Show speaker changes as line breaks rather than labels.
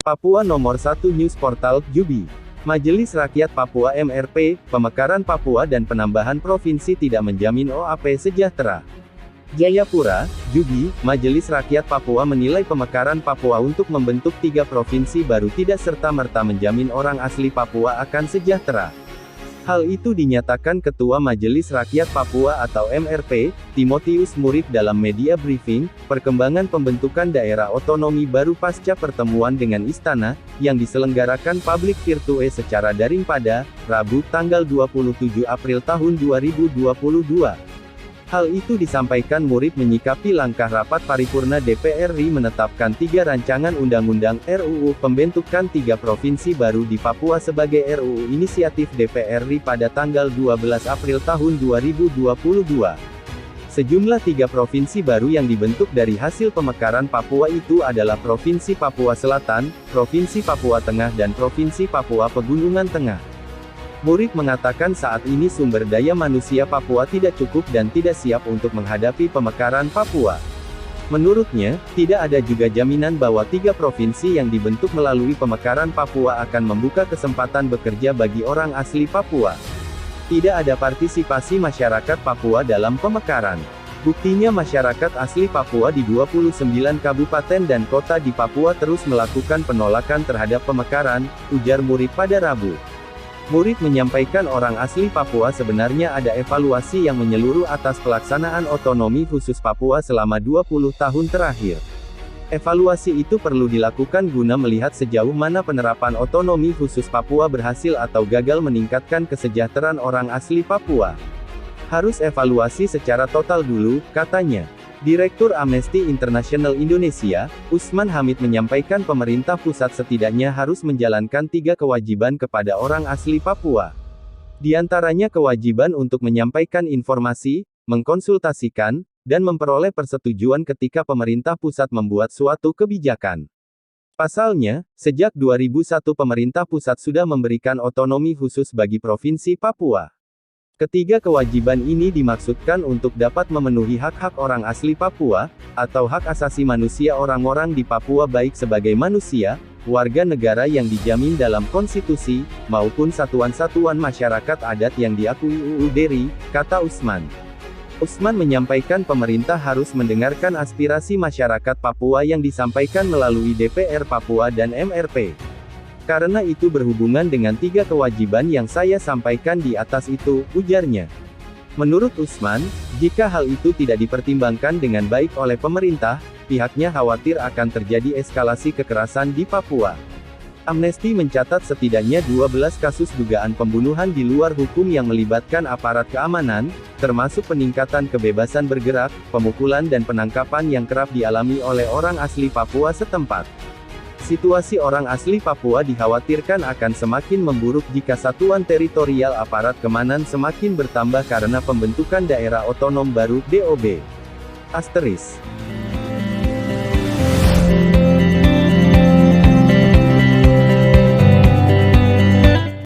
Papua Nomor 1 News Portal, Jubi. Majelis Rakyat Papua MRP, pemekaran Papua dan penambahan provinsi tidak menjamin OAP sejahtera. Jayapura, Jubi, Majelis Rakyat Papua menilai pemekaran Papua untuk membentuk 3 provinsi baru tidak serta-merta menjamin orang asli Papua akan sejahtera. Hal itu dinyatakan Ketua Majelis Rakyat Papua atau MRP, Timotius Murib dalam media briefing, perkembangan pembentukan daerah otonomi baru pasca pertemuan dengan Istana, yang diselenggarakan publik virtue secara daring pada, Rabu, tanggal 27 April tahun 2022. Hal itu disampaikan Murib menyikapi langkah rapat paripurna DPR RI menetapkan 3 rancangan undang-undang RUU pembentukan 3 provinsi baru di Papua sebagai RUU inisiatif DPR RI pada tanggal 12 April tahun 2022. Sejumlah 3 provinsi baru yang dibentuk dari hasil pemekaran Papua itu adalah Provinsi Papua Selatan, Provinsi Papua Tengah dan Provinsi Papua Pegunungan Tengah. Murib mengatakan saat ini sumber daya manusia Papua tidak cukup dan tidak siap untuk menghadapi pemekaran Papua. Menurutnya, tidak ada juga jaminan bahwa 3 provinsi yang dibentuk melalui pemekaran Papua akan membuka kesempatan bekerja bagi orang asli Papua. Tidak ada partisipasi masyarakat Papua dalam pemekaran. Buktinya masyarakat asli Papua di 29 kabupaten dan kota di Papua terus melakukan penolakan terhadap pemekaran, ujar Murib pada Rabu. Murib menyampaikan orang asli Papua sebenarnya ada evaluasi yang menyeluruh atas pelaksanaan otonomi khusus Papua selama 20 tahun terakhir. Evaluasi itu perlu dilakukan guna melihat sejauh mana penerapan otonomi khusus Papua berhasil atau gagal meningkatkan kesejahteraan orang asli Papua. Harus evaluasi secara total dulu, katanya. Direktur Amnesty International Indonesia, Usman Hamid menyampaikan pemerintah pusat setidaknya harus menjalankan 3 kewajiban kepada orang asli Papua. Di antaranya kewajiban untuk menyampaikan informasi, mengkonsultasikan, dan memperoleh persetujuan ketika pemerintah pusat membuat suatu kebijakan. Pasalnya, sejak 2001 pemerintah pusat sudah memberikan otonomi khusus bagi Provinsi Papua. Ketiga kewajiban ini dimaksudkan untuk dapat memenuhi hak-hak orang asli Papua, atau hak asasi manusia orang-orang di Papua baik sebagai manusia, warga negara yang dijamin dalam konstitusi, maupun satuan-satuan masyarakat adat yang diakui UUD RI, kata Usman. Usman menyampaikan pemerintah harus mendengarkan aspirasi masyarakat Papua yang disampaikan melalui DPR Papua dan MRP. Karena itu berhubungan dengan 3 kewajiban yang saya sampaikan di atas itu, ujarnya. Menurut Usman, jika hal itu tidak dipertimbangkan dengan baik oleh pemerintah, pihaknya khawatir akan terjadi eskalasi kekerasan di Papua. Amnesty mencatat setidaknya 12 kasus dugaan pembunuhan di luar hukum yang melibatkan aparat keamanan, termasuk peningkatan kebebasan bergerak, pemukulan dan penangkapan yang kerap dialami oleh orang asli Papua setempat. Situasi orang asli Papua dikhawatirkan akan semakin memburuk jika satuan teritorial aparat keamanan semakin bertambah karena pembentukan daerah otonom baru, DOB. **